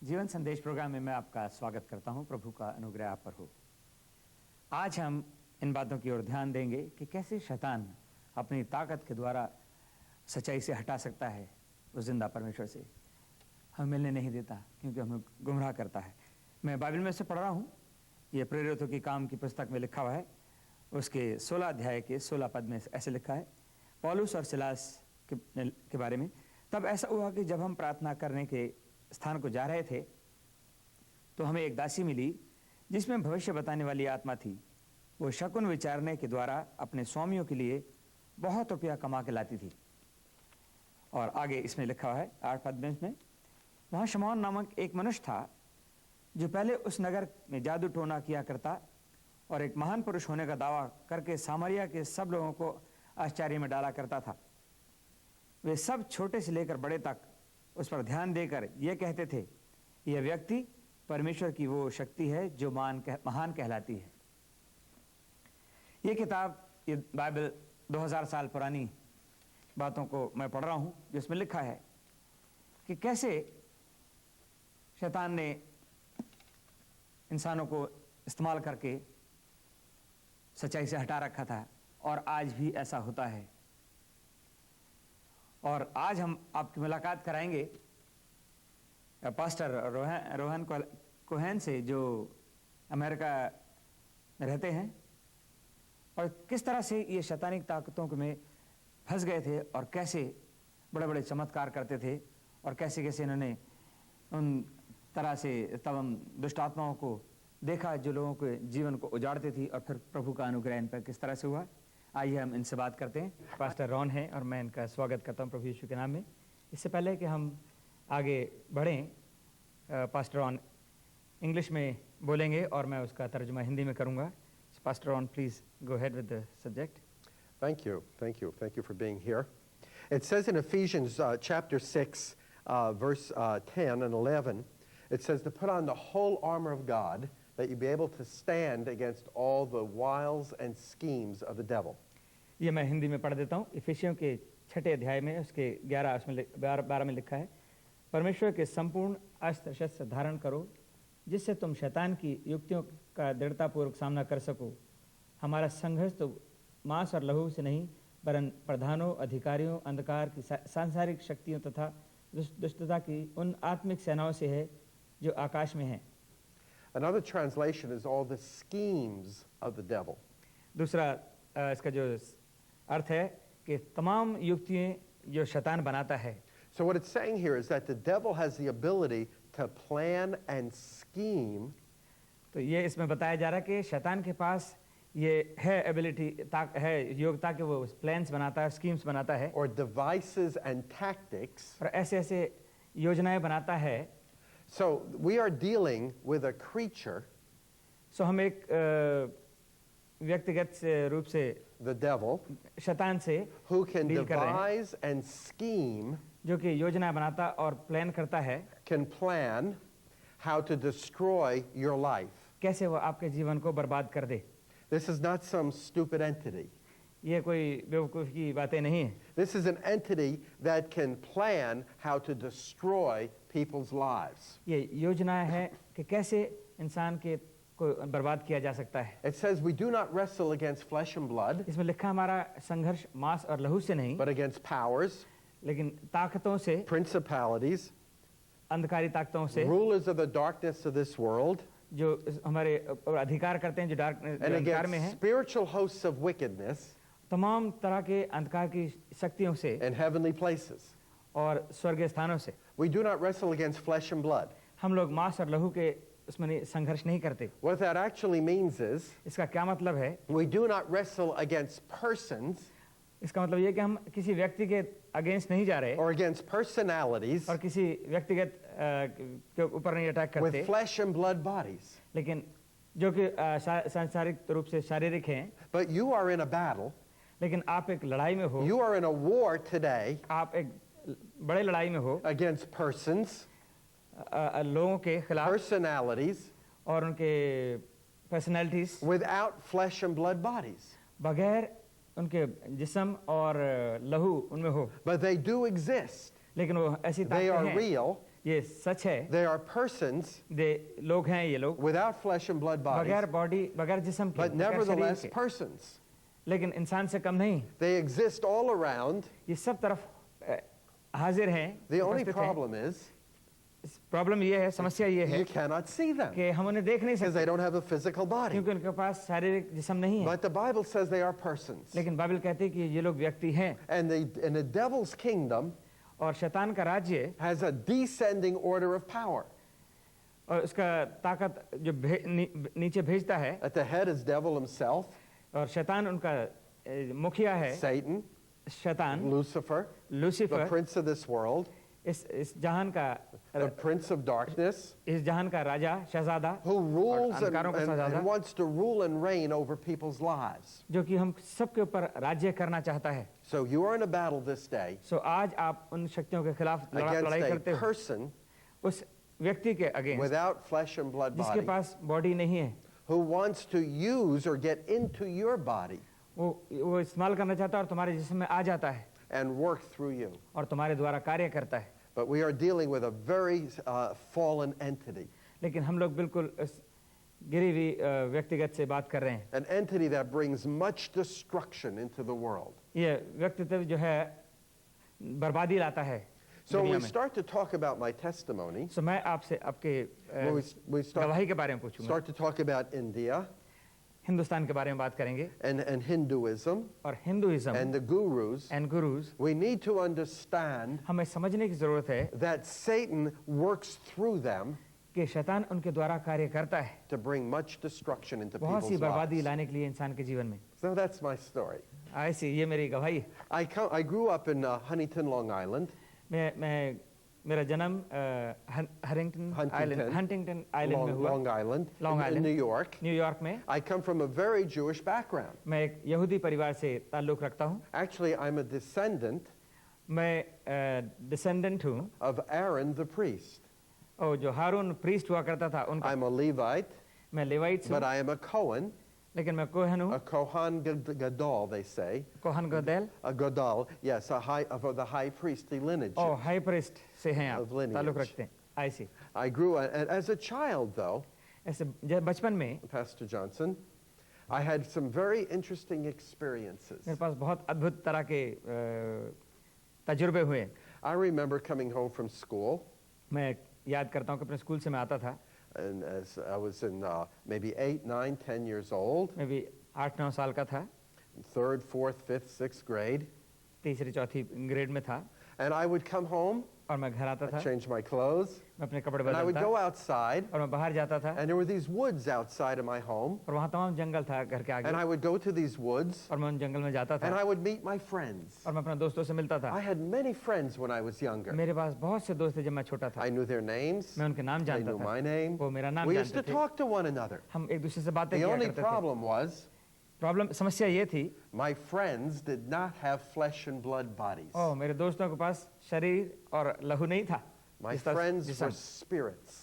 जीवन संदेश प्रोग्राम में मैं आपका स्वागत करता हूं। प्रभु का अनुग्रह आप पर हो। आज हम इन बातों की ओर ध्यान देंगे कि कैसे शैतान अपनी ताकत के द्वारा सच्चाई से हटा सकता है, उस जिंदा परमेश्वर से हमें मिलने नहीं देता, क्योंकि हमें गुमराह करता है। मैं बाइबल में से पढ़ रहा हूँ, ये प्रेरितों की काम की पुस्तक में लिखा हुआ है, उसके 16 अध्याय के 16 पद में ऐसे लिखा है, पौलुस और सिलास के बारे में। तब ऐसा हुआ कि जब हम प्रार्थना करने के स्थान को जा रहे थे तो हमें एक दासी मिली जिसमें भविष्य बताने वाली आत्मा थी। वो शकुन विचारने के द्वारा अपने स्वामियों के लिए बहुत रुपया कमा के लाती थी। और आगे इसमें लिखा हुआ है 8 पद में, इसमें वहाँ शमौन नामक एक मनुष्य था जो पहले उस नगर में जादू टोना किया करता और एक महान पुरुष होने का दावा करके सामरिया के सब लोगों को आश्चर्य में डाला करता था। वे सब छोटे से लेकर बड़े तक उस पर ध्यान देकर ये कहते थे, यह व्यक्ति परमेश्वर की वो शक्ति है जो महान कहलाती है। ये किताब, ये बाइबल 2000 साल पुरानी बातों को मैं पढ़ रहा हूँ, जिसमें लिखा है कि कैसे शैतान ने इंसानों को इस्तेमाल करके सच्चाई से हटा रखा था, और आज भी ऐसा होता है। और आज हम आपकी मुलाकात कराएंगे पास्टर रोहन कोहेन से, जो अमेरिका में रहते हैं, और किस तरह से ये शैतानिक ताकतों में फंस गए थे और कैसे बड़े बड़े चमत्कार करते थे, और कैसे कैसे इन्होंने उन तरह से तमाम दुष्ट आत्माओं को देखा जो लोगों के जीवन को उजाड़ते थी, और फिर प्रभु का अनुग्रह इन पर किस तरह से हुआ। आइए हम इनसे बात करते हैं। पास्टर रॉन है और मैं इनका स्वागत करता हूं प्रभु यीशु के नाम में। इससे पहले कि हम आगे बढ़ें, पास्टर रॉन इंग्लिश में बोलेंगे और मैं उसका तर्जुमा हिंदी में करूंगा। Pastor Ron, please go ahead with the subject. Thank you for being here. It says in Ephesians chapter 6, verse 10 and 11, it says to put on the whole armor of God, that you be able to stand against all the wiles and schemes of the devil. ये मैं हिंदी में पढ़ देता हूँ। इफिसियों के 6 अध्याय में उसके 12 में लिखा है, परमेश्वर के संपूर्ण अस्त्र शस्त्र धारण करो, जिससे तुम शैतान की युक्तियों का दृढ़तापूर्वक सामना कर सको। हमारा संघर्ष तो मांस और लहू से नहीं, वरन प्रधानों, अधिकारियों, अंधकार की सांसारिक शक्तियों तथा दुष्टता की उन आत्मिक सेनाओं से है जो आकाश में हैं। Another translation is all the schemes of the devil. दूसरा इसका जो अर्थ है कि तमाम युक्तियां जो शैतान बनाता है। So what it's saying here is that the devil has the ability to plan and scheme. तो ये इसमें बताया जा रहा है कि शैतान के पास ये है एबिलिटी, है योग्यता कि वो प्लान्स बनाता है, स्कीम्स बनाता है, Or devices and tactics. और ऐसे ऐसे योजनाएं बनाता है। So we are dealing with a creature, सो हम एक व्यक्तिगत रूप से the devil, शैतान से who can डील कर रहे हैं, devise and scheme, जो कि योजना बनाता और प्लान करता है, can plan how to destroy your life. कैसे वो आपके जीवन को बर्बाद कर दे। This is not some stupid entity. ये कोई बेवकूफ़ की बातें नहीं है। This is an entity that can plan how to destroy people's lives. ये योजना है कि कैसे इंसान के को बर्बाद किया जा सकता है। It says we do not wrestle against flesh and blood, इसमें लिखा हमारा संघर्ष मांस और लहू से नहीं, but against powers, लेकिन ताकतों से, principalities, अंधकारी ताकतों से, rulers of the darkness of this world, जो हमारे अधिकार करते हैं, जो and अंधकार में against है, spiritual hosts of wickedness तमाम तरह के अंधकार की शक्तियों से in heavenly places. और स्वर्गीय स्थानों से। We do not wrestle against flesh and blood. हम लोग मांस और लहू के उसमें संघर्ष नहीं करते। What that actually means is इसका क्या मतलब है? we do not wrestle against persons इसका मतलब ये कि हम किसी व्यक्ति के अगेंस्ट नहीं जा रहे or against personalities और किसी व्यक्तिगत के ऊपर नहीं अटैक करते, with flesh and blood bodies. लेकिन जो कि सांसारिक रूप से शारीरिक हैं, But you are in a battle. लेकिन आप एक लड़ाई में हो, You are in a war today आप एक बड़े लड़ाई में हो against persons, लोगों के खिलाफ personalities, और उनके personalities, without flesh and blood bodies. बगैर उनके जिस्म और लहू उनमें हो, But they do exist. लेकिन वो ऐसी They are ताकतें हैं real. ये सच है। They are persons लोग हैं ये लोग, without flesh and blood bodies, बगैर बॉडी, बगैर जिस्म के, but बगैर शरीर nevertheless के, persons. लेकिन इंसान से कम नहीं। They exist all around. ये सब तरफ हाजिर हैं, The only उपस्थित हैं। problem is प्रॉब्लम ये है, समस्या ये है you cannot see them कि हम उन्हें देख नहीं because सकते, they don't have a physical body. क्योंकि उनके पास शारीरिक जिस्म नहीं है। But the Bible says they are persons. लेकिन बाइबल कहती है कि ये लोग व्यक्ति हैं, And the devil's kingdom और शैतान का राज्य has a descending order of power. और उसका ताकत जो नीचे भेजता है, At the head is devil himself, और शैतान उनका मुखिया है, Satan, शैतान, Lucifer, the Lucifer, prince of this world, इस जहान का, the prince of darkness, इस जहान का राजा, शहजादा, who rules और अंधकारों का शहजादा, and wants to rule and reign over people's lives. जो कि हम सबके ऊपर राज्य करना चाहता है। So you are in a battle this day सो आज आप उन शक्तियों के खिलाफ लड़ाई against करते a हो, person उस व्यक्ति के against without flesh and blood जिसके body पास बॉडी नहीं है, who wants to use or get into your body वो इस्तेमाल करना चाहता है और तुम्हारे जिस्म में आ जाता है and work through you. और तुम्हारे द्वारा कार्य करता है। But we are dealing with a very fallen entity, लेकिन हम लोग बिल्कुल इस गिरी हुई व्यक्तिगत से बात कर रहे हैं। an entity that brings much destruction into the world. ये व्यक्तित्व जो है बर्बादी लाता है So when दुनिया we में। start to talk about my testimony, सो मैं आपसे आपके when we गवाही के बारे में पूछूंगा। start to talk about India Hindustan के बारे में बात करेंगे and Hinduism और Hinduism and the gurus, and gurus. we need to understand हमें समझने की जरूरत है that Satan works through them कि शैतान उनके द्वारा कार्य करता है to bring much destruction into बहुत सी people's बर्बादी lives. लाने के लिए इंसान के जीवन में। So that's my story. ऐसी ये मेरी गवाही है। I grew up in Huntington, Long Island. मेरा जन्म हंटिंगटन आइलैंड में हुआ, Long Island, Long in Island. New York. New York में। I come from a very Jewish background. मैं एक यहूदी परिवार से ताल्लुक रखता हूँ। Actually, I'm a descendant मैं डिसेंडेंट हूँ of Aaron the priest. और जो हारून प्रीस्ट हुआ करता था उनका। I'm a Levite, मैं लेवाइट but हूँ, I am a Cohen, लेकिन मैं कोहन हूँ, a Kohan Gadol, they say. Kohan Gadol A Gadol, yes, of the high priestly lineage. और हाई प्रीस्ट से हैं आप, Of lineage. ताल्लुक रखते हैं। ऐसी I grew as a child, though, ऐसे बचपन में Pastor Johnson, I had some very interesting experiences. मेरे पास बहुत अद्भुत तरह के तजुर्बे हुए। I remember coming home from school, मैं याद करता हूँ कि अपने स्कूल से मैं आता था, and as I was in maybe 8, 9, 10 years old, मैं भी 8-9 साल का था, 3rd, 4th, 5th, 6th grade, तीसरी चौथी ग्रेड में था, and I would come home, और मैं घर आता था, I'd change my clothes, मैं अपने कपड़े and I would बदलता go outside, और मैं बाहर जाता था, and there were these woods outside of my home, और वहाँ तमाम जंगल था घर के and आगे, I would go to these woods, और मैं उन जंगल में जाता and था I would meet my friends. और मैं अपने दोस्तों से मिलता था। I had many friends when I was younger. मेरे पास बहुत से दोस्त थे जब मैं छोटा था, I knew their names, मैं उनके नाम they जानता knew था, my name. वो मेरा नाम We used to जानते थे, talk to one another. हम एक दूसरे से बातें The किया only करते थे। problem was समस्या ये थी, my friends did not have flesh and blood bodies. मेरे दोस्तों के पास शरीर और लहू नहीं था। My जिस तरह- friends जिस were तरह- spirits.